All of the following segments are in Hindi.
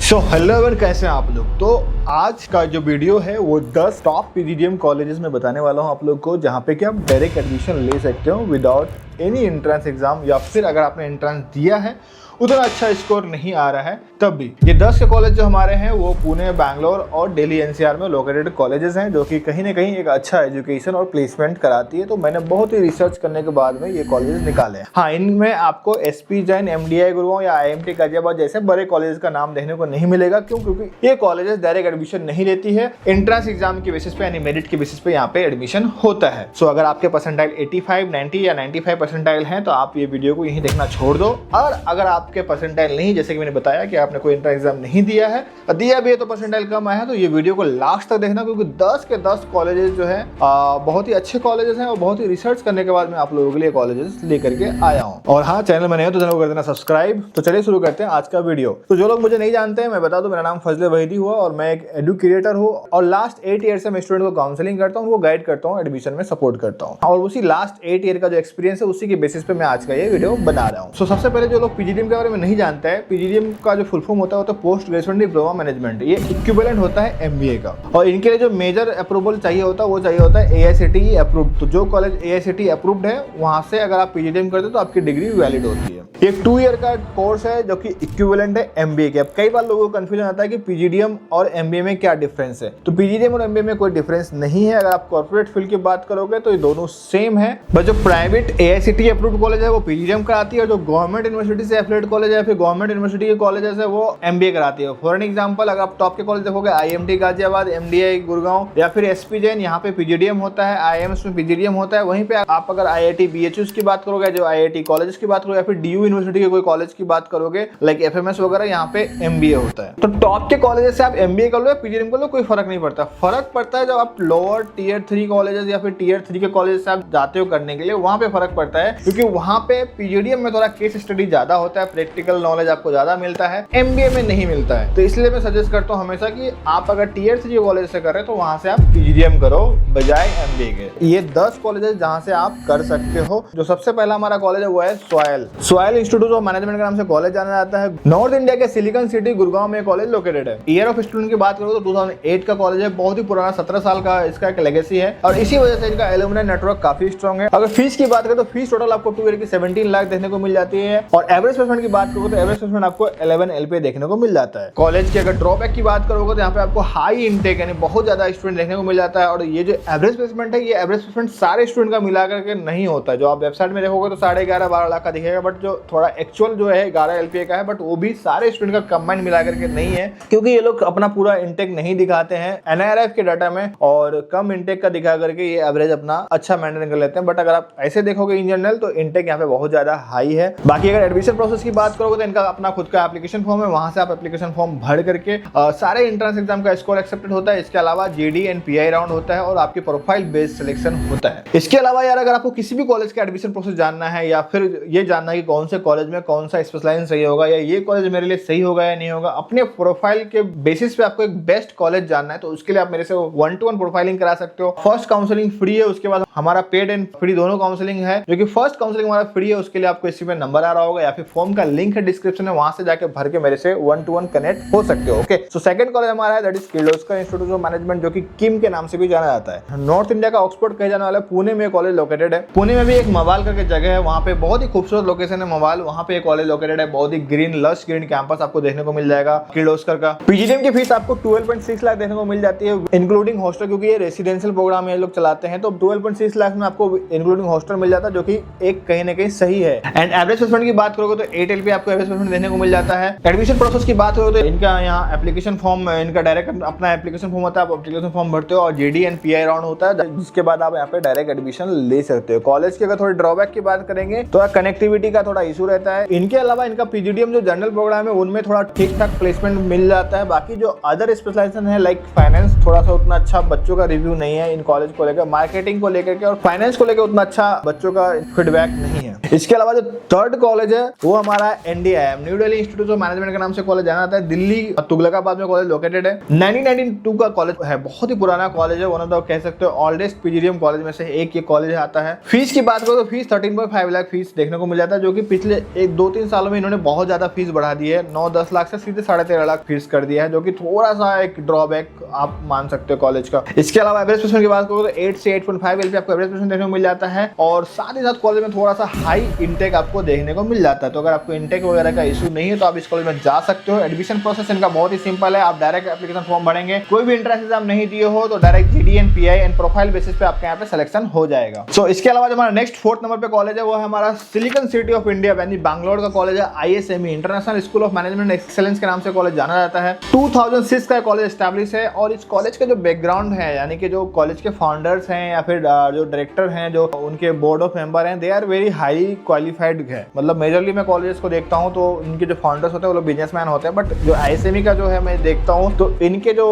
सो हेलो एवरीवन, कैसे हैं आप लोग। तो आज का जो वीडियो है वो 10 टॉप पीजीडीएम कॉलेजेस में बताने वाला हूं आप लोग को, जहां पे कि आप डायरेक्ट एडमिशन ले सकते हो विदाउट एनी एंट्रेंस एग्जाम, या फिर अगर आपने एंट्रेंस दिया है उतना अच्छा स्कोर नहीं आ रहा है तब भी। ये 10 के कॉलेज जो हमारे हैं वो पुणे, बैंगलोर और दिल्ली एनसीआर में लोकेटेड कॉलेजेस हैं, जो कि कहीं ना कहीं एक अच्छा एजुकेशन और प्लेसमेंट कराती है। तो मैंने बहुत ही रिसर्च करने के बाद में ये कॉलेजेस निकाले हैं। हाँ, इनमें आपको एसपी जैन, एमडीआई गुरुग्राम या आईएमटी गाजियाबाद जैसे बड़े कॉलेज का नाम देखने को नहीं मिलेगा। क्यों? क्योंकि ये कॉलेजेस डायरेक्ट एडमिशन नहीं लेती है, एंट्रेंस एग्जाम के बेसिस पे यानी मेरिट के बेसिस पे यहाँ पे एडमिशन होता है। सो अगर आपके परसेंटाइल 85, 90 या 95 परसेंटाइल है तो आप ये वीडियो को यहीं देखना छोड़ दो। और अगर आपके परसेंटाइल नहीं, जैसे कि मैंने बताया कि आपने कोई एंट्रेंस एग्जाम नहीं दिया है, दिया भी है तो परसेंटाइल कम आया है, तो ये वीडियो को लास्ट तक देखना, क्योंकि 10 के 10 कॉलेजेस जो है बहुत ही अच्छे कॉलेजेस हैं और बहुत ही रिसर्च करने के बाद मैं आप लोगों के लिए कॉलेजेस लेकर के आया हूँ। और हाँ, चैनल में नए हो तो चैनल को कर देना सब्सक्राइब। तो चलिए शुरू करते हैं आज का वीडियो। तो जो लोग मुझे नहीं जानते हैं, मैं बता दूं, मेरा नाम फजले वहीदी हुआ और मैं एक एडुकेटर हूँ और लास्ट 8 ईयर से मैं स्टूडेंट को काउंसलिंग करता हूँ, उनको गाइड करता हूँ, एडमिशन में सपोर्ट करता हूँ। और उसी लास्ट 8 ईयर का जो एक्सपीरियंस है उसी के बेसिस पे मैं आज का ये वीडियो बना रहा हूँ। तो सबसे पहले जो लोग पीजीडीएम के बारे में नहीं जानते हैं, पीजीडीएम का जो फुल फॉर्म होता है वो तो पोस्ट ग्रेजुएट डिप्लोमा मैनेजमेंट। ये इक्विवेलेंट होता है एमबीए का, और इनके लिए जो मेजर अप्रूवल चाहिए होता है वो चाहिए होता है एआईसीटीई अप्रूव्ड। तो जो कॉलेज एआईसीटीई अप्रूव्ड है वहां से अगर आप पीजीडीएम करते हो तो आपकी डिग्री वैलिड होती है। एक 2 ईयर का कोर्स है जो कि इक्विवेलेंट है एमबीए के। अब कई बार लोगों को कंफ्यूजन आता है कि पीजीडीएम और एमबीए में क्या डिफरेंस है। तो पीजीडीएम और एमबीए में कोई डिफरेंस नहीं है। अगर आप कॉर्पोरेट फील्ड की बात करोगे तो ये दोनों सेम है, बस जो प्राइवेट एआईसीटीई अप्रूव्ड कॉलेज है वो पीजीडीएम कराती है, और जो गवर्नमेंट यूनिवर्सिटी से एफिलिएटेड कॉलेज है या फिर गवर्नमेंट यूनिवर्सिटी के कॉलेजेस है वो एमबीए कराती है। फॉर एग्जांपल, अगर आप टॉप के कॉलेज देखोगे, आईएमटी गाजियाबाद, एमडीआई गुरुग्राम या फिर एसपी जैन, यहाँ पे पीजीडीएम होता है, आईएमएस में पीजीडीएम होता है। वहीं पे आप अगर आईआईटी बीएचयूज की बात करोगे, जो आईआईटी कॉलेज की बात करोगे, या फिर डीयू यूनिवर्सिटी के कोई कॉलेज की बात करोगे लाइक एफएमएस वगैरह, यहाँ पे एमबीए होता है। तो टॉप के कॉलेज से आप एमबीए कर लो या पीजीडीएम कर लो, कोई फर्क नहीं पड़ता। फर्क पड़ता है जब आप लोअर टीयर 3 कॉलेजेस या फिर टीयर 3 के कॉलेज से आप जाते हो करने के लिए, वहां पे फर्क पड़ता है। क्योंकि वहां पे पीजीडीएम में थोड़ा केस स्टडी ज्यादा होता है, प्रैक्टिकल नॉलेज आपको ज्यादा मिलता है, एमबीए में नहीं मिलता है। तो इसलिए मैं सजेस्ट करता हूँ हमेशा कि आप अगर टीयर 3 कॉलेज से कर रहे हो तो वहां से आप पीजीडीएम करो बजाय एमबीए के। ये 10 कॉलेजेस जहां से आप कर सकते हो। जो सबसे पहला हमारा कॉलेज है वो है सॉयल इंस्टीट्यूट ऑफ मैनेजमेंट के नाम से कॉलेज जाना जाता है। नॉर्थ इंडिया के सिलिकॉन सिटी गुड़गांव में कॉलेज लोकेटेड है। ईयर ऑफ स्टूडेंट की बात करो तो 2008 का कॉलेज है, बहुत ही पुराना, 17 साल का इसका एक लेगेसी है, और इसी वजह से इनका एलुमनाई नेटवर्क काफी स्ट्रॉन्ग है। अगर फीस की बात करें तो फीस टोटल आपको 2 ईयर की 17 लाख देखने को मिल जाती है, और एवरेज प्लेसमेंट की बात करोगे तो एवरेज प्लेसमेंट आपको 11 LPA देखने को मिल जाता है। कॉलेज की अगर ड्रॉबैक की बात करोगे तो यहाँ पे आपको हाई इनटेक यानी बहुत ज्यादा स्टूडेंट देखने को मिल जाता है। और ये जो एवरेज प्लेसमेंट है, ये एवरेज प्लेसमेंट सारे स्टूडेंट का मिला करके नहीं होता है। जो आप वेबसाइट में देखोगे तो 11.5-12 लाख का दिखेगा, बट जो थोड़ा एक्चुअल जो है 11 LPA का है, बट वो भी सारे स्टूडेंट का कंबाइंड मिला करके नहीं है, क्योंकि ये लोग अपना पूरा इनटेक नहीं दिखाते हैं एनआईआरएफ के डाटा में, और कम इनटेक का दिखा करके ये एवरेज अपना अच्छा मेंटेन कर लेते हैं। बट अगर आप ऐसे देखोगे इन जनरल तो इनटेक यहाँ पे बहुत ज्यादा हाई है। बाकी अगर एडमिशन प्रोसेस की बात करोगे तो इनका अपना खुद का एप्लीकेशन फॉर्म है, वहां से आप एप्लीकेशन फॉर्म भर करके सारे एंट्रेंस एग्जाम का स्कोर एक्सेप्टेड होता है। इसके अलावा जीडी एंड पीआई राउंड होता है और आपकी प्रोफाइल बेस्ड सिलेक्शन होता है। इसके अलावा यार, अगर आपको किसी भी कॉलेज का एडमिशन प्रोसेस जानना है या फिर ये जानना है कि कौन से कॉलेज में कौन सा स्पेशलाइजेशन सही होगा या ये कॉलेज मेरे लिए सही होगा या नहीं होगा, अपने प्रोफाइल के बेसिस पे आपको एक बेस्ट कॉलेज जानना है, तो उसके लिए आप मेरे से 1-to-1 प्रोफाइलिंग करा सकते हो। फर्स्ट काउंसलिंग फ्री है, उसके बाद हमारा पेड एंड फ्री दोनों काउंसलिंग है। जो कि फर्स्ट काउंसलिंग हमारा फ्री है, उसके लिए आपको इसी में नंबर आ रहा होगा या फिर फॉर्म का लिंक है डिस्क्रिप्शन में, वहां से जाके भर के मेरे से 1-to-1 कनेक्ट हो सकते हो। ओके, सो सेकंड कॉलेज हमारा है that is Kirloskar institute of management, जो कि किम के नाम से भी जाना जाता है। नॉर्थ इंडिया का ऑक्सफोर्ड कहे जाने वाला पुणे में कॉलेज लोकेटेड है। पुणे में भी एक मवाल करके जगह है, वहां पे बहुत ही खूबसूरत लोकेशन है मवाल, वहां पे कॉलेज लोकेटेड है। बहुत ही ग्रीन लश ग्रीन कैंपस आपको देखने को मिल जाएगा किर्लोस्कर का। पीजीडीएम की फीस आपको 12.6 लाख देखने को मिल जाती है इंक्लूडिंग हॉस्टल, क्योंकि ये रेसिडेंशियल प्रोग्राम ये लोग चलाते हैं। तो 12.6 लाख में आपको इंक्लूडिंग हॉस्टल मिल जाता है, जो कि एक कहीं ना कहीं सही है। एंड एवरेज प्लेसमेंट की बात करोगे तो 8 LPA आपको एवरेज प्लेसमेंट देखने को मिल जाता है। एडमिशन प्रोसेस की बात करोगे तो इनका यहाँ एप्लीकेशन फॉर्म, इनका डायरेक्ट अपना एप्लीकेशन फॉर्म होता है, आप एप्लीकेशन फॉर्म भरते हो और जीडी एंड पीआई राउंड होता है, जिसके बाद आप यहाँ पे डायरेक्ट एडमिशन ले सकते हो। कॉलेज की अगर थोड़ी ड्रॉबैक की बात करेंगे तो कनेक्टिविटी का थोड़ा इशू रहता है। इनके अलावा इनका पीजीडीएम जो जनरल प्रोग्राम है उनमें थोड़ा ठीक ठाक प्लेसमेंट मिल जाता है। बाकी जो अदर अदर स्पेशलाइजेशन है लाइक फाइनेंस, थोड़ा सा उतना अच्छा बच्चों का रिव्यू नहीं है इन कॉलेज को लेकर, मार्केटिंग को लेकर के और फाइनेंस को लेकर उतना अच्छा बच्चों का फीडबैक नहीं है। इसके अलावा जो थर्ड कॉलेज है वो हमारा NDIM, new Delhi institute of management के नाम से कॉलेज जाना जाता है। दिल्ली तुगलकाबाद में कॉलेज लोकेटेड है। 1992 का कॉलेज है, बहुत ही पुराना कॉलेज है। वन ऑफ द कह सकते हो ओल्डेस्ट पीजीडीएम कॉलेज में से एक ये कॉलेज आता है। फीस की बात करो तो फीस 13.5 लाख फीस देखने को मिल जाता है, जो कि पिछले 1-2-3 सालों में इन्होंने बहुत ज्यादा फीस बढ़ा दी है। 9-10 लाख से सीधे 13.5 लाख फीस कर दिया है, जो कि थोड़ा सा एक ड्रॉबैक आप मान सकते हो कॉलेज का। इसके अलावा एवरेज प्लेसमेंट की बात करो तो 8 से 8.5 एलपी आपको एवरेज प्लेसमेंट देखने को मिल जाता है, और साथ ही साथ कॉलेज में थोड़ा सा हाई इंटेक आपको देखने को मिल जाता है। तो अगर आपको इंटेक वगैरह का इशू नहीं है तो आप इस कॉलेज में जा सकते हो। एडमिशन प्रोसेस इनका बहुत ही सिंपल है, आप डायरेक्ट एप्लीकेशन फॉर्म भरेंगे, कोई भी एंट्रेंस एग्जाम नहीं दिए हो तो direct GDN PI and profile basis पे आपके यहाँ पे सिलेक्शन हो जाएगा। सो इसके अलावा जो हमारा नेक्स्ट 4th नंबर पे कॉलेज है वो है हमारा सिलिकॉन सिटी ऑफ इंडिया, यानी बैंगलोर का कॉलेज है। ISME international school of management excellence के नाम से कॉलेज जाना जाता है। 2006 का कॉलेज एस्टैब्लिश है, और इस कॉलेज का जो बैकग्राउंड है, यानी कि जो कॉलेज के फाउंडर्स हैं या फिर जो डायरेक्टर हैं, जो उनके बोर्ड ऑफ मेंबर हैं, they are very highly qualified है। मतलब मेजरली मैं कॉलेजेस को देखता हूँ तो इनके जो फाउंडर्स होते हैं वो लोग बिजनेसमैन होते हैं, बट जो ISME का जो है मैं देखता हूँ तो इनके जो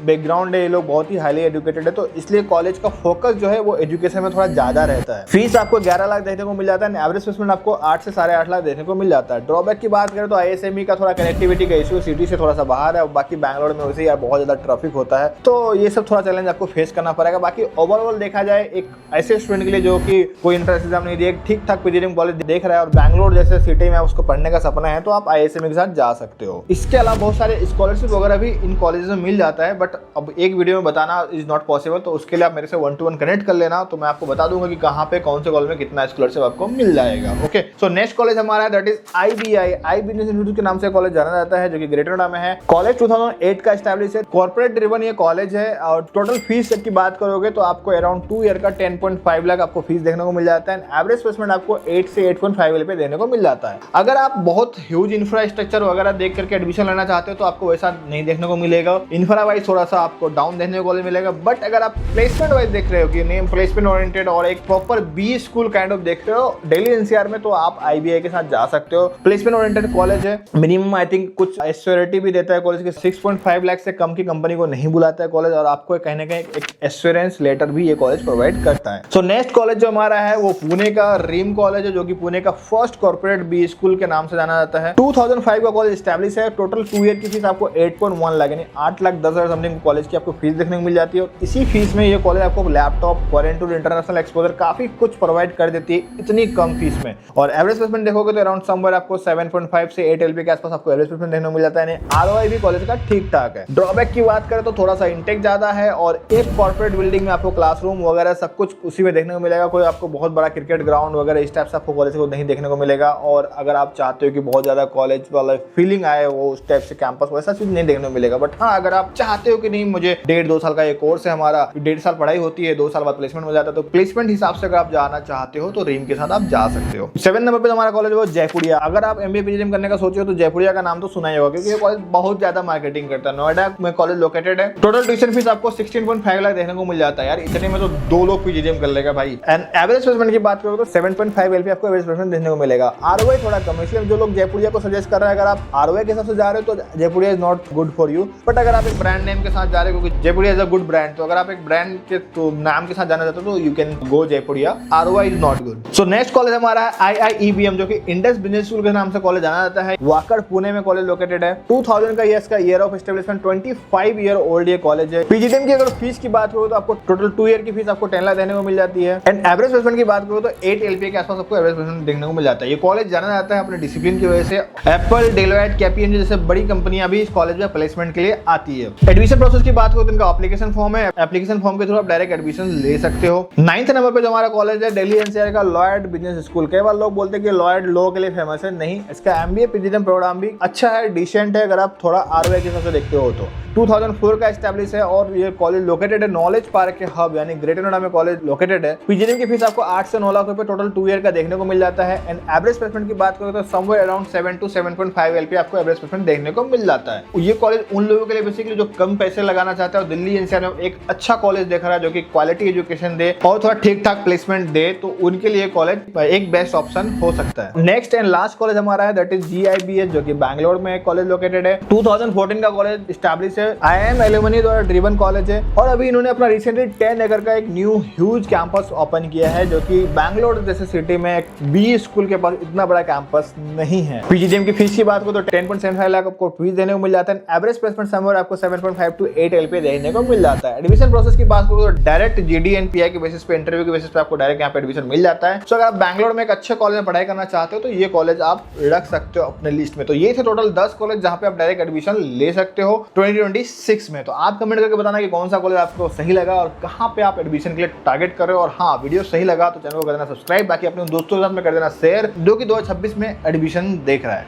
बैकग्राउंड है ये लोग बहुत ही हाईली एजुकेटेड है। तो इसलिए कॉलेज का फोकस जो है वो एजुकेशन में थोड़ा ज्यादा रहता है। फीस आपको 11 लाख देखने को मिल जाता है, एवरेज प्लेसमेंट आपको 8 से 8.5 लाख देखने को मिल जाता है। ड्रॉबैक की बात करें तो ISME का थोड़ा कनेक्टिविटी का इशू, सिटी से थोड़ा सा बाहर है, और बाकी बैंगलोर में वैसे यार बहुत ज्यादा ट्रैफिक होता है, तो ये सब थोड़ा चैलेंज आपको फेस करना पड़ेगा। बाकी ओवरऑल देखा जाए एक ऐसे स्टूडेंट के लिए जो कि कोई एंट्रेंस एग्जाम नहीं दिए, ठीक ठाक पीजीडीएम कॉलेज देख रहा है और बैंगलोर जैसे सिटी में उसको पढ़ने का सपना है, तो आप ISME के साथ जा सकते हो। इसके अलावा बहुत सारे स्कॉलरशिप वगैरह भी इन कॉलेज में मिल जाता है, बट अब एक वीडियो में बताना इज नॉट पॉसिबल, तो उसके लिए आप मेरे से 1-to-1 कनेक्ट कर लेना, तो मैं आपको बता दूंगा कि कहाँ पे कौन से कॉलेज में कितना स्कॉलरशिप आपको मिल जाएगा। ओके, सो नेक्स्ट कॉलेज हमारा है that is IBI, I business institute के नाम से कॉलेज जाना जाता है, जो कि ग्रेटर नोएडा में है। कॉलेज 2008 का एस्टैब्लिश है, कॉर्पोरेट ड्रिवन ये कॉलेज है, और टोटल फीस की बात करोगे तो आपको अराउंड 2 ईयर का 10.5 लाख आपको फीस देखने को मिल जाता है। एवरेज प्लेसमेंट आपको 8 से 8.5 एलपी देने को मिल जाता है। अगर आप बहुत ह्यूज इंफ्रास्ट्रक्चर वगैरह देख करके एडमिशन लेना चाहते हो तो आपको वैसा नहीं देखने को मिलेगा, इंफ्रा वाइज थोड़ा सा आपको डाउन देखने को मिलेगा। बट अगर आप प्लेसमेंट वाइज देख रहे हो कि नहीं प्लेसमेंट ओरिएंटेड और एक proper B school kind of देख रहे हो दिल्ली NCR में, तो आप IBI के साथ जा सकते हो। प्लेसमेंट ओरिएंटेड कॉलेज है, मिनिमम आई थिंक कुछ एश्योरिटी भी देता है कॉलेज के, 6.5 लाख से कम की कंपनी को नहीं बुलाता है कॉलेज, और आपको कहने का एक एश्योरेंस लेटर भी ये कॉलेज प्रोवाइड करता है। सो नेक्स्ट कॉलेज जो हमारा है वो पुणे का रीम कॉलेज है, जो कि पुणे का फर्स्ट कॉर्पोरेट बी स्कूल के नाम से जाना जाता है। 2005 का कॉलेज एस्टैब्लिश है। टोटल 2 ईयर की फीस आपको 8.1 लाख यानी 8,10,000 समथिंग कॉलेज की आपको फीस देखने को मिल जाती है, और इसी फीस में ये कॉलेज आपको laptop, foreign tour, international exposure काफी कुछ प्रोवाइड कर देती है इतनी कम फीस में। और एवरेज प्लेसमेंट देखोगे तो अराउंड समवेयर आपको 7.5 से 8 एलपी के आसपास आपको एवरेज प्लेसमेंट देखने को मिल जाता है। ROI भी कॉलेज का ठीक ठाक है। ड्रॉबैक की बात करें तो थोड़ा सा इंटेक ज्यादा है, और एक कॉर्पोरेट बिल्डिंग में आपको क्लासरूम वगैरह सब कुछ उसी में देखने को मिलेगा। कोई आपको बहुत बड़ा क्रिकेट ग्राउंड वगैरह इस टाइप से आपको कॉलेज को नहीं देखने को मिलेगा। और अगर आप चाहते हो कि बहुत ज्यादा कॉलेज वाला फीलिंग आए, वो उस टाइप से कैंपस वैसा चीज नहीं देखने को मिलेगा। बट हाँ, अगर आप चाहते हो कि नहीं मुझे 1.5-2 साल का ये कोर्स है हमारा, 1.5 साल पढ़ाई होती है, 2 साल बाद प्लेसमेंट हो जाता है, तो प्लेसमेंट हिसाब से अगर आप जाना चाहते हो तो रीम के साथ आप जा सकते हो। 7 नंबर पे हमारा कॉलेज वो जयपुरिया। अगर आप MBA PGDM करने का सोचे हो तो जयपुरिया का नाम तो सुना ही होगा, क्योंकि ये कॉलेज बहुत ज्यादा मार्केटिंग करता है। नोएडा में कॉलेज लोकेटेड है। टोटल ट्यूशन फीस आपको 16.5 लाख देखने को मिल जाता है। यार इतने में तो 2 लोग PGDM कर लेगा भाई। एंड एवरेज प्लेसमेंट की बात करो तो 7.5 एलपी आपको एवरेज प्लेसमेंट देखने को मिलेगा। ROI थोड़ा कम है, इसलिए जो लोग जयपुरिया को सजेस्ट कर रहे हैं, अगर आप ROI के हिसाब से जा रहे हो तो Jaipuria is not good for you. But अगर आप एक ब्रांड नेम के साथ जा रहे हो, क्योंकि Jaipuria is a good brand, तो अगर आप एक ब्रांड के तो नाम के साथ जाना चाहते हो तो you can go Jaipuria. ROI is not good. So next college हमारा है IIEBM, जो कि इंडस बिजनेस स्कूल के नाम से कॉलेज जाना जाता है। वाकड़ पुणे में कॉलेज लोकेटेड है। 2000 का ये इसका year of establishment, 25 year old ये कॉलेज है। PGDM की अगर फीस की बात करो तो आपको टोटल 2 ईयर की फीस आपको 10 लाख देने को मिल जाती है। एंड एवरेज प्लेसमेंट की बात करो तो 8 एलपी के आसपास आपको एवरेज प्लेसमेंट देखने को मिल जाता है। ये कॉलेज जाना जाता है अपने डिसिप्लिन की वजह से। एप्पल, डेलोइट, KPMG जैसे बड़ी कंपनियां भी इस कॉलेज में प्लेसमेंट के लिए आती है। एडमिशन प्रोसेस की बात करो तो इनका एप्लीकेशन फॉर्म है। एप्लीकेशन फॉर्म के थ्रू आप डायरेक्ट एडमिशन ले सकते हो। 9th नंबर पे जो हमारा कॉलेज है दिल्ली NCR का लॉयड बिजनेस स्कूल। कई बार लोग बोलते हैं कि लॉयड लॉ के लिए फेमस है, नहीं, इसका MBA PGDM प्रोग्राम भी अच्छा है, डिसेंट है, अगर आप थोड़ा ROI के हिसाब से देखते हो तो। 2004 का एस्टैब्लिश है, और ये कॉलेज लोकेटेड है नॉलेज पार्क के हब यानी ग्रेटर नोएडा में कॉलेज लोकेटेड है। PGDM की फीस आपको 8 से 9 लाख रुपए टोटल 2 ईयर का देखने को मिल जाता है। एंड एवरेज प्लेसमेंट की बात करें तो समवेयर अराउंड 7 to 7.5 एलपी आपको एवरेज प्लेसमेंट देखने को मिल जाता है। ये कॉलेज उन लोगों के लिए बेसिकली जो कम पैसे लगाना चाहते हैं और दिल्ली NCR में एक अच्छा कॉलेज देख रहा है जो कि क्वालिटी एजुकेशन दे और थोड़ा ठीक ठाक प्लेसमेंट दे, तो उनके लिए कॉलेज एक बेस्ट ऑप्शन हो सकता है। नेक्स्ट एंड लास्ट कॉलेज हमारा है दैट इज GIBS, जो कि बैंगलोर में कॉलेज लोकेटेड है। 2014 का कॉलेज एस्टैब्लिश है। IIM एलुमनी द्वारा ड्रिवन कॉलेज है और अभी इन्होंने अपना रिसेंटली 10 एकड़ का एक न्यू ह्यूज कैंपस ओपन किया है, जो कि बैंगलोर जैसे सिटी में बी स्कूल के पास इतना बड़ा कैंपस नहीं है। पीजीडीएम की फीस की बात को तो 10.75 लाख आपको फीस देने को मिल जाता है। एवरेज प्लेसमेंट समवेयर आपको 7.5 to 8 LPA देने को मिल जाता है। एडमिशन प्रोसेस की बात करो तो डायरेक्ट GD एंड PI के बेसिस पे, इंटरव्यू के बेसिस पे आपको डायरेक्ट यहाँ पे एडमिशन मिल जाता है। तो अगर आप बैंगलोर में एक अच्छे कॉलेज में पढ़ाई करना चाहते हो तो ये कॉलेज आप रख सकते हो अपने लिस्ट में। तो ये थे टोटल 10 कॉलेज जहाँ पे आप डायरेक्ट एडमिशन ले सकते हो 2026 में। तो आप कमेंट करके बताना कि कौन सा कॉलेज आपको सही लगा और कहाँ पे आप एडमिशन के लिए टारगेट कर रहे हो। और हाँ, वीडियो सही लगा तो चैनल को कर देना सब्सक्राइब, बाकी अपने दोस्तों के साथ में कर देना शेयर, जो कि 2026 में एडमिशन देख रहा है।